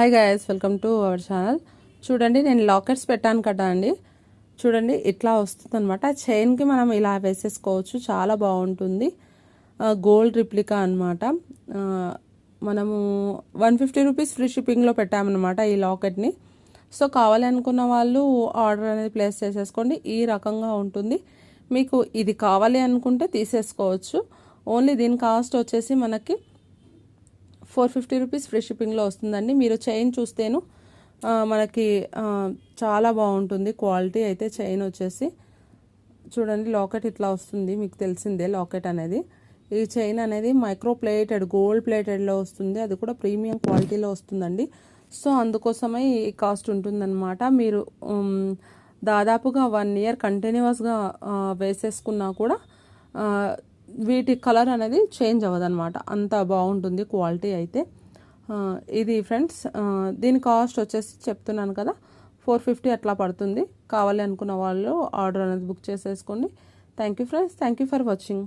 Hi guys, welcome to our channel. చూడండి, నేను lockets పెట్టాను కదా అండి. చూడండి, ఇట్లా వస్తుంది అనమాట. చైన్కి మనం ఇలా వేసేసుకోవచ్చు, చాలా బాగుంటుంది. గోల్డ్ రిప్లికా అనమాట. మనము 150 రూపీస్ ఫ్రీ షిప్పింగ్లో పెట్టామన్నమాట ఈ లాకెట్ని. సో కావాలి అనుకున్న వాళ్ళు ఆర్డర్ అనేది ప్లేస్ చేసేసుకోండి. ఈ రకంగా ఉంటుంది. మీకు ఇది కావాలి అనుకుంటే తీసేసుకోవచ్చు. ఓన్లీ దీని కాస్ట్ వచ్చేసి మనకి 450 రూపీస్ ఫ్రీ షిప్పింగ్లో వస్తుందండి. మీరు చైన్ చూస్తేను మనకి చాలా బాగుంటుంది క్వాలిటీ. అయితే చైన్ వచ్చేసి చూడండి, లాకెట్ ఇట్లా వస్తుంది. మీకు తెలిసిందే లాకెట్ అనేది. ఈ చైన్ అనేది మైక్రో ప్లేటెడ్, గోల్డ్ ప్లేటెడ్లో వస్తుంది. అది కూడా ప్రీమియం క్వాలిటీలో వస్తుందండి. సో అందుకోసమే ఈ కాస్ట్ ఉంటుందన్నమాట. మీరు దాదాపుగా 1 ఇయర్ కంటిన్యూస్గా వేసేసుకున్నా కూడా వీటి కలర్ అనేది చేంజ్ అవ్వదన్నమాట. అంత బాగుంటుంది క్వాలిటీ అయితే. ఇది ఫ్రెండ్స్, దీని కాస్ట్ వచ్చేసి చెప్తున్నాను కదా, 450 అట్లా పడుతుంది. కావాలి అనుకున్న వాళ్ళు ఆర్డర్ అనేది బుక్ చేసేసుకోండి. Thank you friends, thank you for watching.